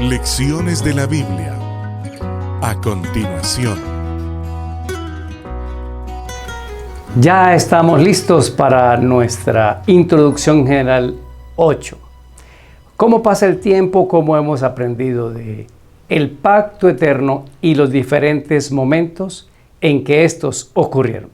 Lecciones de la Biblia. A continuación. Ya estamos listos para nuestra introducción general 8. ¿Cómo pasa el tiempo? ¿Cómo hemos aprendido de el pacto eterno y los diferentes momentos en que estos ocurrieron?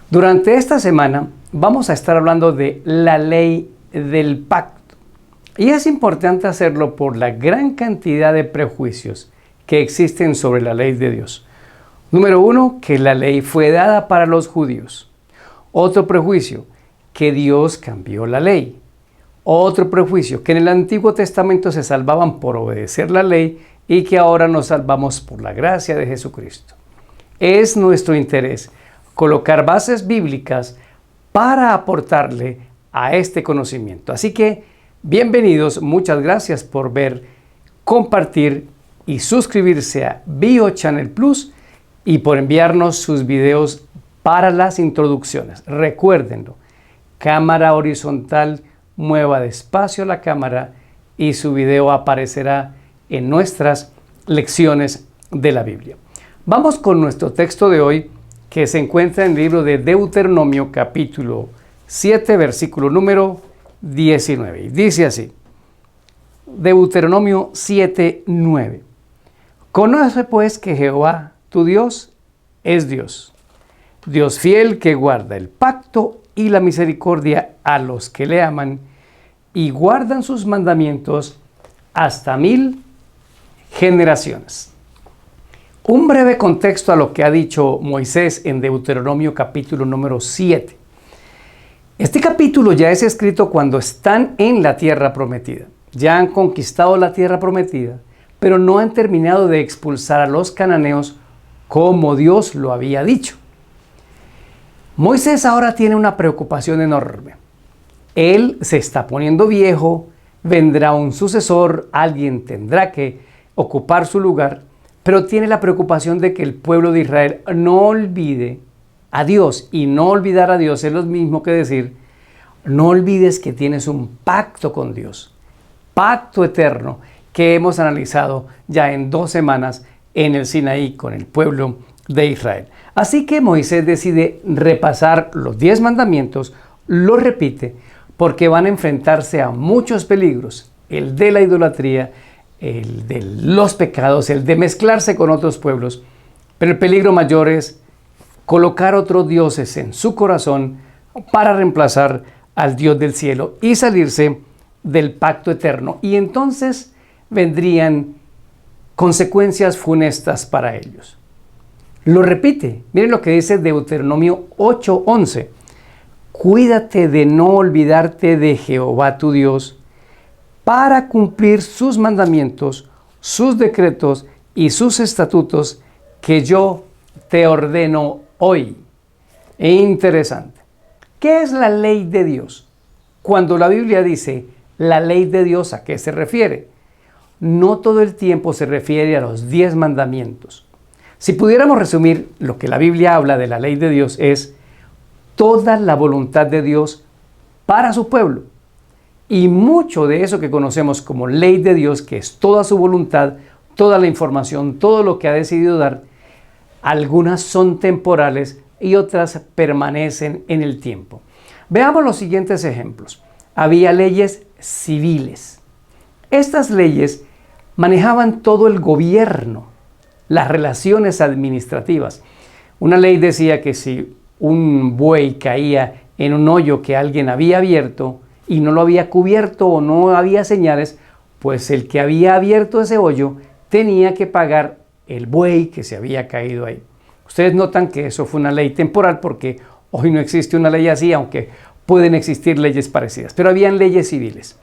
Durante esta semana vamos a estar hablando de la ley del pacto. Y es importante hacerlo por la gran cantidad de prejuicios que existen sobre la ley de Dios. Número 1, que la ley fue dada para los judíos. Otro prejuicio, que Dios cambió la ley. Otro prejuicio, que en el Antiguo Testamento se salvaban por obedecer la ley y que ahora nos salvamos por la gracia de Jesucristo. Es nuestro interés colocar bases bíblicas para aportarle a este conocimiento. Así que, bienvenidos, muchas gracias por ver, compartir y suscribirse a BioChannel Plus y por enviarnos sus videos para las introducciones. Recuérdenlo, cámara horizontal, mueva despacio la cámara y su video aparecerá en nuestras lecciones de la Biblia. Vamos con nuestro texto de hoy, que se encuentra en el libro de Deuteronomio capítulo 7, versículo número 19. Y dice así, Deuteronomio 7, 9. Conoce pues que Jehová, tu Dios, es Dios, Dios fiel que guarda el pacto y la misericordia a los que le aman y guardan sus mandamientos hasta 1000 generaciones. Un breve contexto a lo que ha dicho Moisés en Deuteronomio capítulo número 7. Este capítulo ya es escrito cuando están en la tierra prometida. Ya han conquistado la tierra prometida, pero no han terminado de expulsar a los cananeos como Dios lo había dicho. Moisés ahora tiene una preocupación enorme. Él se está poniendo viejo, vendrá un sucesor, alguien tendrá que ocupar su lugar, pero tiene la preocupación de que el pueblo de Israel no olvide a Dios, y no olvidar a Dios es lo mismo que decir, no olvides que tienes un pacto con Dios, pacto eterno que hemos analizado ya en 2 semanas en el Sinaí con el pueblo de Israel. Así que Moisés decide repasar los 10 mandamientos, los repite, porque van a enfrentarse a muchos peligros, el de la idolatría, el de los pecados, el de mezclarse con otros pueblos, pero el peligro mayor es colocar otros dioses en su corazón para reemplazar al Dios del cielo y salirse del pacto eterno. Y entonces vendrían consecuencias funestas para ellos. Lo repite. Miren lo que dice Deuteronomio 8:11. Cuídate de no olvidarte de Jehová tu Dios para cumplir sus mandamientos, sus decretos y sus estatutos que yo te ordeno hoy. Interesante. ¿Qué es la ley de Dios? Cuando la Biblia dice la ley de Dios, ¿a qué se refiere? No todo el tiempo se refiere a los 10 mandamientos. Si pudiéramos resumir lo que la Biblia habla de la ley de Dios es toda la voluntad de Dios para su pueblo. Y mucho de eso que conocemos como ley de Dios, que es toda su voluntad, toda la información, todo lo que ha decidido dar, algunas son temporales y otras permanecen en el tiempo. Veamos los siguientes ejemplos. Había leyes civiles. Estas leyes manejaban todo el gobierno, las relaciones administrativas. Una ley decía que si un buey caía en un hoyo que alguien había abierto y no lo había cubierto o no había señales, pues el que había abierto ese hoyo tenía que pagar el buey que se había caído ahí. Ustedes notan que eso fue una ley temporal porque hoy no existe una ley así, aunque pueden existir leyes parecidas, pero habían leyes civiles.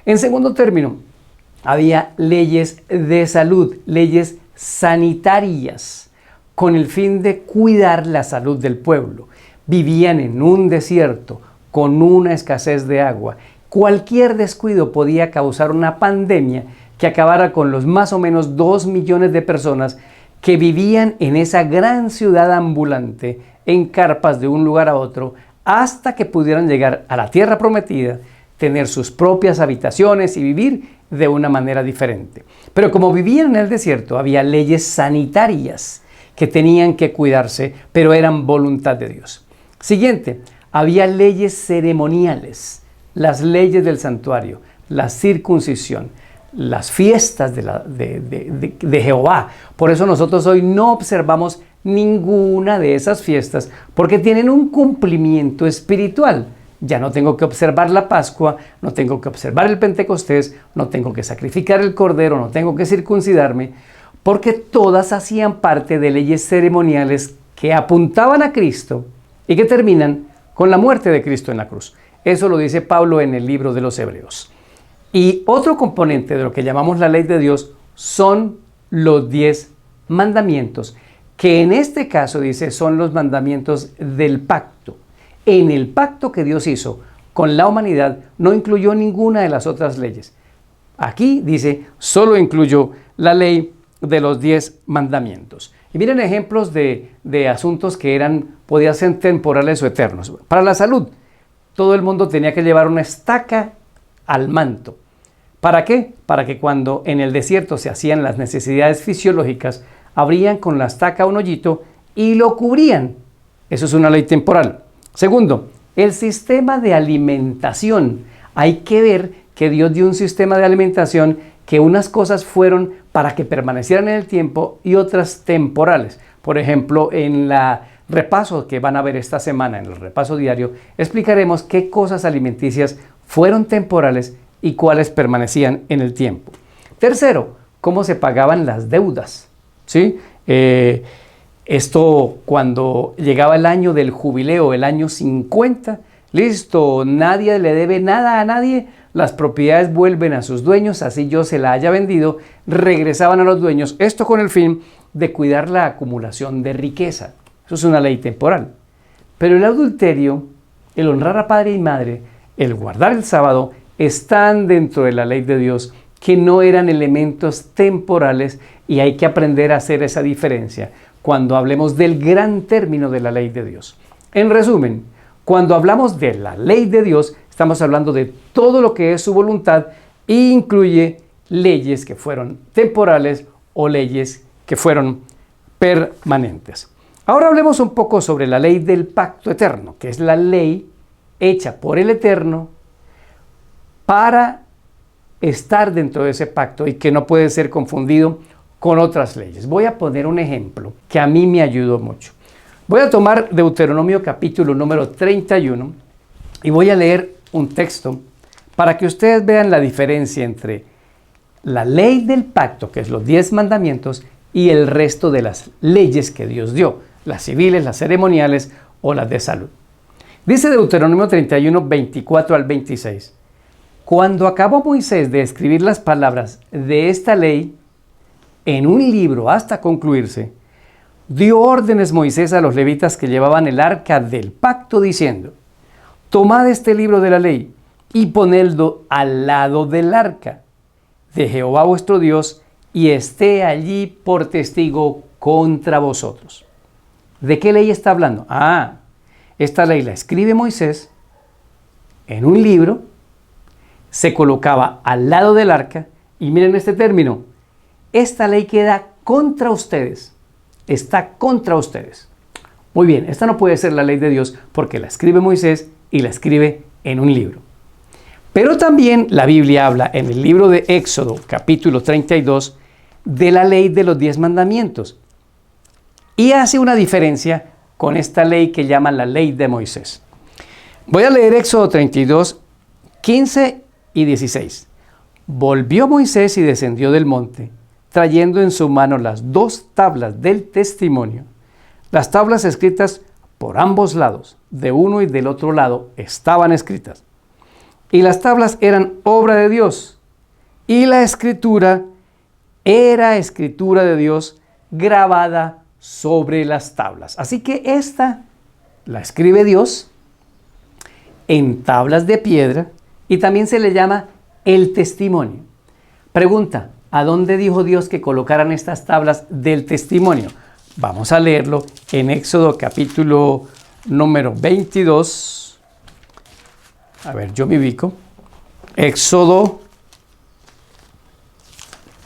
En segundo término, había leyes de salud, leyes sanitarias, con el fin de cuidar la salud del pueblo. Vivían en un desierto, con una escasez de agua. Cualquier descuido podía causar una pandemia que acabara con los más o menos 2 millones de personas que vivían en esa gran ciudad ambulante, en carpas de un lugar a otro, hasta que pudieran llegar a la tierra prometida, tener sus propias habitaciones y vivir de una manera diferente. Pero como vivían en el desierto, había leyes sanitarias que tenían que cuidarse, pero eran voluntad de Dios. Siguiente, había leyes ceremoniales, las leyes del santuario, la circuncisión, las fiestas de Jehová. Por eso nosotros hoy no observamos ninguna de esas fiestas, porque tienen un cumplimiento espiritual. Ya no tengo que observar la Pascua, no tengo que observar el Pentecostés, no tengo que sacrificar el cordero, no tengo que circuncidarme, porque todas hacían parte de leyes ceremoniales que apuntaban a Cristo y que terminan con la muerte de Cristo en la cruz. Eso lo dice Pablo en el libro de los Hebreos. Y otro componente de lo que llamamos la ley de Dios son los 10 mandamientos, que en este caso dice son los mandamientos del pacto. En el pacto que Dios hizo con la humanidad no incluyó ninguna de las otras leyes. Aquí dice, solo incluyó la ley de los 10 mandamientos. Y miren ejemplos de asuntos que podían ser temporales o eternos. Para la salud, todo el mundo tenía que llevar una estaca al manto. ¿Para qué? Para que cuando en el desierto se hacían las necesidades fisiológicas, abrían con la estaca un hoyito y lo cubrían. Eso es una ley temporal. Segundo, el sistema de alimentación. Hay que ver que Dios dio un sistema de alimentación que unas cosas fueron para que permanecieran en el tiempo y otras temporales. Por ejemplo, en la repaso que van a ver esta semana, en el repaso diario, explicaremos qué cosas alimenticias fueron temporales y cuáles permanecían en el tiempo. Tercero, cómo se pagaban las deudas. ¿Sí? Esto cuando llegaba el año del jubileo, el año 50, listo, nadie le debe nada a nadie, las propiedades vuelven a sus dueños, así yo se la haya vendido, regresaban a los dueños, esto con el fin de cuidar la acumulación de riqueza. Eso es una ley temporal. Pero el adulterio, el honrar a padre y madre, el guardar el sábado, están dentro de la ley de Dios, que no eran elementos temporales, y hay que aprender a hacer esa diferencia cuando hablemos del gran término de la ley de Dios. En resumen, cuando hablamos de la ley de Dios, estamos hablando de todo lo que es su voluntad e incluye leyes que fueron temporales o leyes que fueron permanentes. Ahora hablemos un poco sobre la ley del pacto eterno, que es la ley hecha por el Eterno para estar dentro de ese pacto y que no puede ser confundido con otras leyes. Voy a poner un ejemplo que a mí me ayudó mucho. Voy a tomar Deuteronomio capítulo número 31 y voy a leer un texto para que ustedes vean la diferencia entre la ley del pacto, que es los 10 mandamientos, y el resto de las leyes que Dios dio, las civiles, las ceremoniales o las de salud. Dice Deuteronomio 31, 24 al 26. Cuando acabó Moisés de escribir las palabras de esta ley en un libro hasta concluirse, dio órdenes Moisés a los levitas que llevaban el arca del pacto diciendo: tomad este libro de la ley y ponedlo al lado del arca de Jehová vuestro Dios y esté allí por testigo contra vosotros. ¿De qué ley está hablando? Esta ley la escribe Moisés en un libro, se colocaba al lado del arca y miren este término: esta ley queda contra ustedes, está contra ustedes. Muy bien, esta no puede ser la ley de Dios porque la escribe Moisés y la escribe en un libro. Pero también la Biblia habla en el libro de Éxodo, capítulo 32, de la ley de los 10 mandamientos. Y hace una diferencia con esta ley que llaman la ley de Moisés. Voy a leer Éxodo 32, 15 y 16. Volvió Moisés y descendió del monte, trayendo en su mano las 2 tablas del testimonio. Las tablas escritas por ambos lados, de uno y del otro lado, estaban escritas. Y las tablas eran obra de Dios, y la escritura era escritura de Dios grabada sobre las tablas. Así que esta la escribe Dios en tablas de piedra y también se le llama el testimonio. Pregunta: ¿a dónde dijo Dios que colocaran estas tablas del testimonio? Vamos a leerlo en Éxodo capítulo número 22. A ver, yo me ubico. Éxodo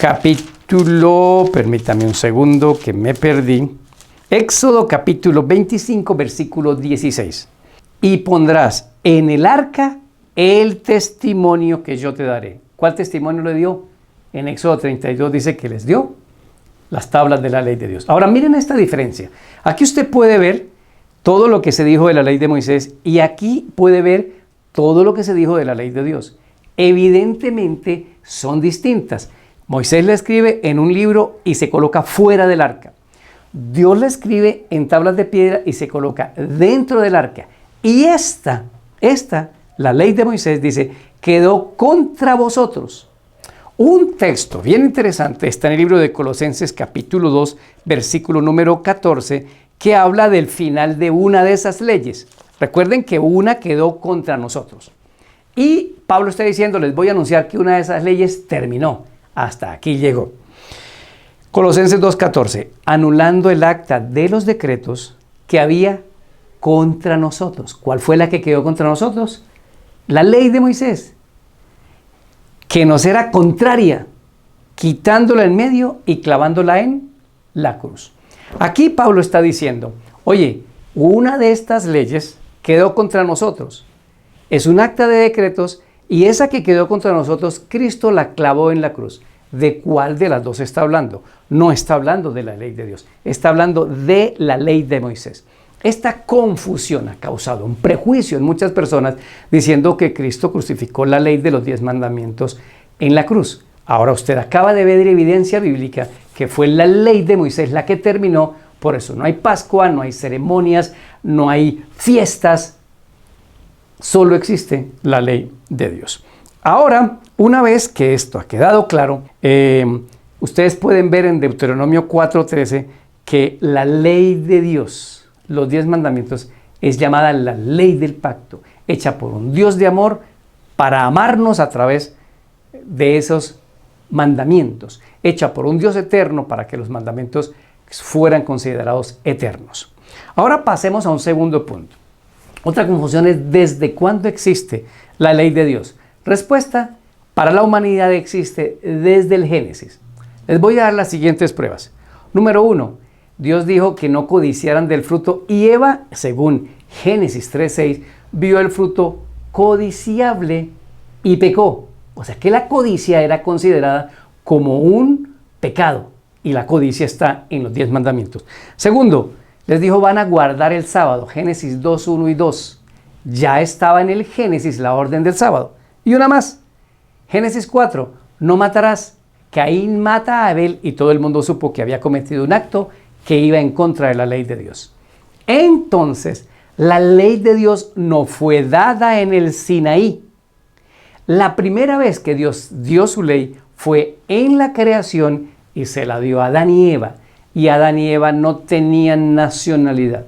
capítulo, permítame un segundo que me perdí. Éxodo capítulo 25, versículo 16. Y pondrás en el arca el testimonio que yo te daré. ¿Cuál testimonio le dio? En Éxodo 32 dice que les dio las tablas de la ley de Dios. Ahora miren esta diferencia. Aquí usted puede ver todo lo que se dijo de la ley de Moisés y aquí puede ver todo lo que se dijo de la ley de Dios. Evidentemente son distintas. Moisés la escribe en un libro y se coloca fuera del arca. Dios la escribe en tablas de piedra y se coloca dentro del arca. Y esta, la ley de Moisés dice, quedó contra vosotros. Un texto bien interesante está en el libro de Colosenses capítulo 2, versículo número 14, que habla del final de una de esas leyes. Recuerden que una quedó contra nosotros. Y Pablo está diciendo, les voy a anunciar que una de esas leyes terminó. Hasta aquí llegó. Colosenses 2:14, anulando el acta de los decretos que había contra nosotros. ¿Cuál fue la que quedó contra nosotros? La ley de Moisés, que nos era contraria, quitándola en medio y clavándola en la cruz. Aquí Pablo está diciendo, oye, una de estas leyes quedó contra nosotros. Es un acta de decretos y esa que quedó contra nosotros, Cristo la clavó en la cruz. ¿De cuál de las dos está hablando? No está hablando de la ley de Dios, está hablando de la ley de Moisés. Esta confusión ha causado un prejuicio en muchas personas diciendo que Cristo crucificó la ley de los 10 mandamientos en la cruz. Ahora usted acaba de ver evidencia bíblica que fue la ley de Moisés la que terminó. Por eso no hay Pascua, no hay ceremonias, no hay fiestas. Solo existe la ley de Dios. Ahora, una vez que esto ha quedado claro, ustedes pueden ver en Deuteronomio 4:13 que la ley de Dios, los 10 mandamientos, es llamada la ley del pacto, hecha por un Dios de amor para amarnos a través de esos mandamientos, hecha por un Dios eterno para que los mandamientos fueran considerados eternos. Ahora pasemos a un segundo punto. Otra confusión es ¿desde cuándo existe la ley de Dios? Respuesta, para la humanidad existe desde el Génesis. Les voy a dar las siguientes pruebas. Número 1, Dios dijo que no codiciaran del fruto y Eva, según Génesis 3:6, vio el fruto codiciable y pecó. O sea que la codicia era considerada como un pecado y la codicia está en los 10 mandamientos. Segundo, les dijo van a guardar el sábado, Génesis 2:1 y 2. Ya estaba en el Génesis la orden del sábado. Y una más, Génesis 4, no matarás. Caín mata a Abel y todo el mundo supo que había cometido un acto que iba en contra de la ley de Dios. Entonces, la ley de Dios no fue dada en el Sinaí. La primera vez que Dios dio su ley fue en la creación y se la dio a Adán y Eva. Y Adán y Eva no tenían nacionalidad.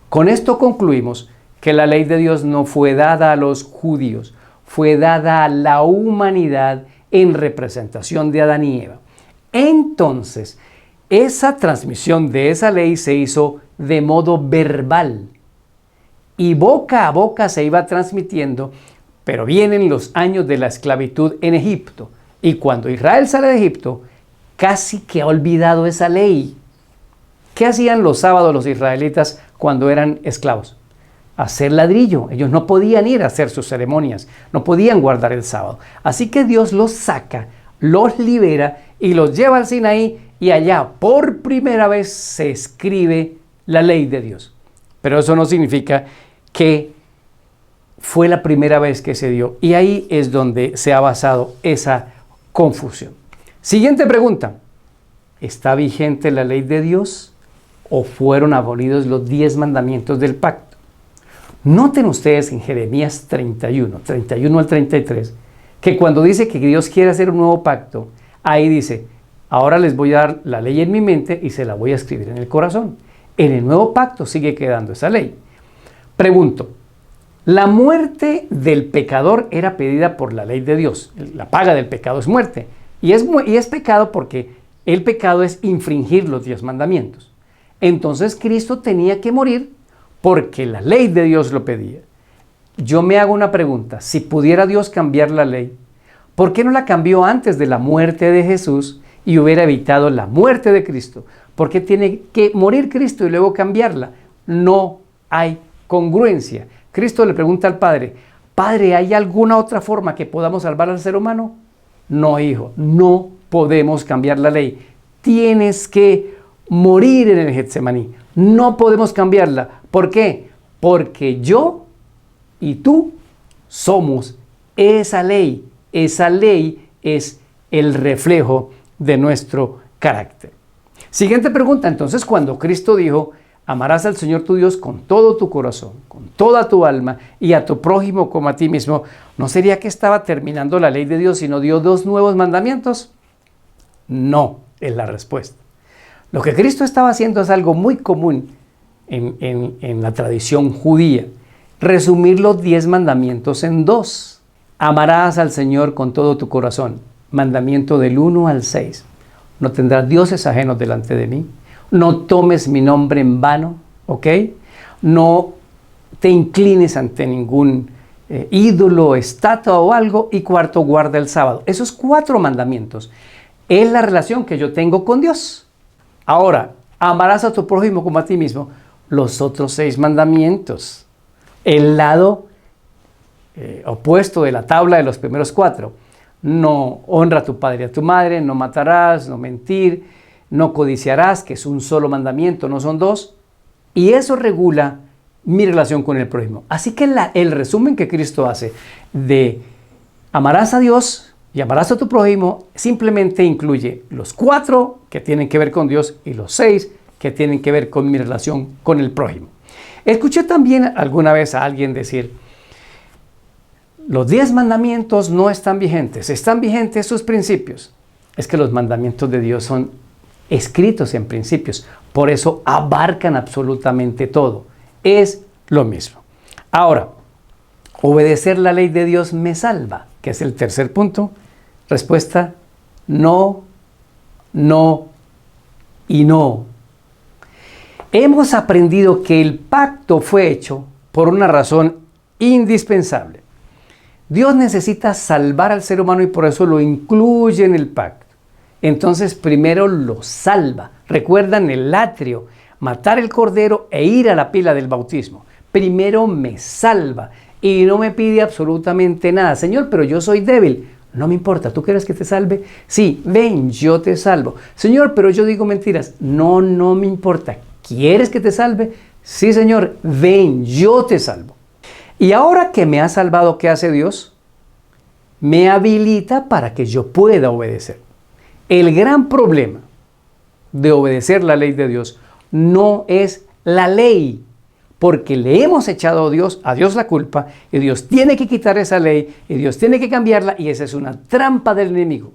Con esto concluimos que la ley de Dios no fue dada a los judíos, fue dada a la humanidad en representación de Adán y Eva. Entonces, esa transmisión de esa ley se hizo de modo verbal y boca a boca se iba transmitiendo, pero vienen los años de la esclavitud en Egipto y cuando Israel sale de Egipto, casi que ha olvidado esa ley. ¿Qué hacían los sábados los israelitas cuando eran esclavos? Hacer ladrillo. Ellos no podían ir a hacer sus ceremonias, no podían guardar el sábado. Así que Dios los saca, los libera y los lleva al Sinaí y allá por primera vez se escribe la ley de Dios. Pero eso no significa que fue la primera vez que se dio y ahí es donde se ha basado esa confusión. Siguiente pregunta. ¿Está vigente la ley de Dios o fueron abolidos los 10 mandamientos del pacto? Noten ustedes en Jeremías 31 al 33, que cuando dice que Dios quiere hacer un nuevo pacto, ahí dice, ahora les voy a dar la ley en mi mente y se la voy a escribir en el corazón. En el nuevo pacto sigue quedando esa ley. Pregunto, la muerte del pecador era pedida por la ley de Dios. La paga del pecado es muerte. Y es pecado porque el pecado es infringir los 10 mandamientos. Entonces Cristo tenía que morir porque la ley de Dios lo pedía. Yo me hago una pregunta, si pudiera Dios cambiar la ley, ¿por qué no la cambió antes de la muerte de Jesús y hubiera evitado la muerte de Cristo. ¿Por qué tiene que morir Cristo y luego cambiarla? No hay congruencia. Cristo le pregunta al Padre, Padre, ¿hay alguna otra forma que podamos salvar al ser humano? No, hijo, no podemos cambiar la ley. Tienes que morir en el Getsemaní. No podemos cambiarla. ¿Por qué? Porque yo y tú somos esa ley. Esa ley es el reflejo de nuestro carácter. Siguiente pregunta. Entonces, cuando Cristo dijo, amarás al Señor tu Dios con todo tu corazón, con toda tu alma y a tu prójimo como a ti mismo, ¿no sería que estaba terminando la ley de Dios y no dio 2 nuevos mandamientos? No, es la respuesta. Lo que Cristo estaba haciendo es algo muy común en la tradición judía. Resumir los 10 mandamientos en 2. Amarás al Señor con todo tu corazón. Mandamiento del 1 al 6. No tendrás dioses ajenos delante de mí. No tomes mi nombre en vano, ¿ok? No te inclines ante ningún ídolo, estatua o algo. Y 4, guarda el sábado. Esos 4 mandamientos es la relación que yo tengo con Dios. Ahora, amarás a tu prójimo como a ti mismo. Los otros 6 mandamientos. El lado opuesto de la tabla de los primeros 4. No honra a tu padre y a tu madre, no matarás, no mentir, no codiciarás, que es un solo mandamiento, no son 2. Y eso regula mi relación con el prójimo. Así que el resumen que Cristo hace de amarás a Dios y amarás a tu prójimo simplemente incluye los 4 que tienen que ver con Dios y los 6 que tienen que ver con mi relación con el prójimo. Escuché también alguna vez a alguien decir, los 10 mandamientos no están vigentes, están vigentes sus principios. Es que los mandamientos de Dios son escritos en principios, por eso abarcan absolutamente todo. Es lo mismo. Ahora, ¿obedecer la ley de Dios me salva? Que es el tercer punto. Respuesta, no, no y no. Hemos aprendido que el pacto fue hecho por una razón indispensable. Dios necesita salvar al ser humano y por eso lo incluye en el pacto. Entonces primero lo salva. Recuerdan el atrio, matar el cordero e ir a la pila del bautismo. Primero me salva y no me pide absolutamente nada. Señor, pero yo soy débil. No me importa, ¿tú quieres que te salve? Sí, ven, yo te salvo. Señor, pero yo digo mentiras. No, no me importa. ¿Quieres que te salve? Sí, Señor, ven, yo te salvo. Y ahora que me ha salvado, ¿qué hace Dios? Me habilita para que yo pueda obedecer. El gran problema de obedecer la ley de Dios no es la ley, porque le hemos echado a Dios la culpa, y Dios tiene que quitar esa ley, y Dios tiene que cambiarla, y esa es una trampa del enemigo.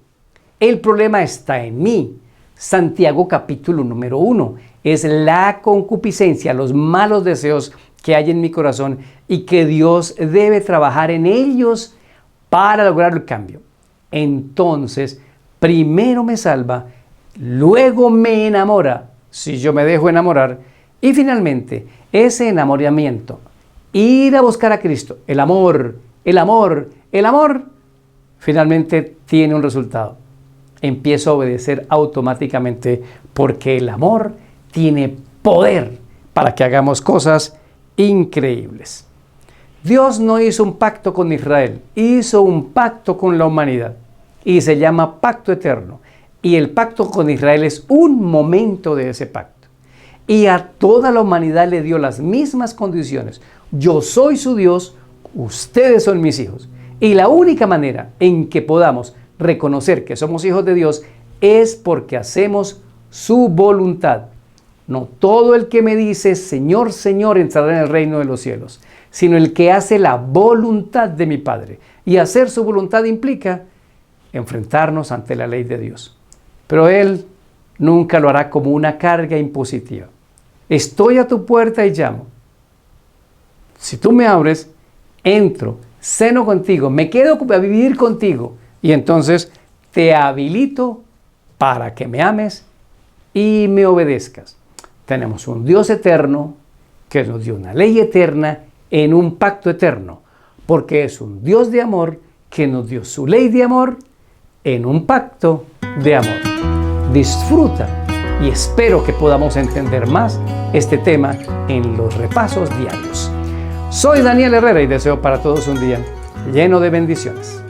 El problema está en mí. Santiago capítulo número 1 es la concupiscencia, los malos deseos que hay en mi corazón y que Dios debe trabajar en ellos para lograr el cambio. Entonces, primero me salva, luego me enamora, si yo me dejo enamorar, y finalmente, ese enamoramiento, ir a buscar a Cristo, el amor, finalmente tiene un resultado. Empiezo a obedecer automáticamente porque el amor tiene poder para que hagamos cosas increíbles. Dios no hizo un pacto con Israel, hizo un pacto con la humanidad y se llama pacto eterno. Y el pacto con Israel es un momento de ese pacto. Y a toda la humanidad le dio las mismas condiciones. Yo soy su Dios, ustedes son mis hijos. Y la única manera en que podamos reconocer que somos hijos de Dios es porque hacemos su voluntad. No todo el que me dice, Señor, Señor, entrará en el reino de los cielos, sino el que hace la voluntad de mi Padre. Y hacer su voluntad implica enfrentarnos ante la ley de Dios. Pero Él nunca lo hará como una carga impositiva. Estoy a tu puerta y llamo. Si tú me abres, entro, ceno contigo, me quedo a vivir contigo y entonces te habilito para que me ames y me obedezcas. Tenemos un Dios eterno que nos dio una ley eterna en un pacto eterno, porque es un Dios de amor que nos dio su ley de amor en un pacto de amor. disfruta y espero que podamos entender más este tema en los repasos diarios. Soy Daniel Herrera y deseo para todos un día lleno de bendiciones.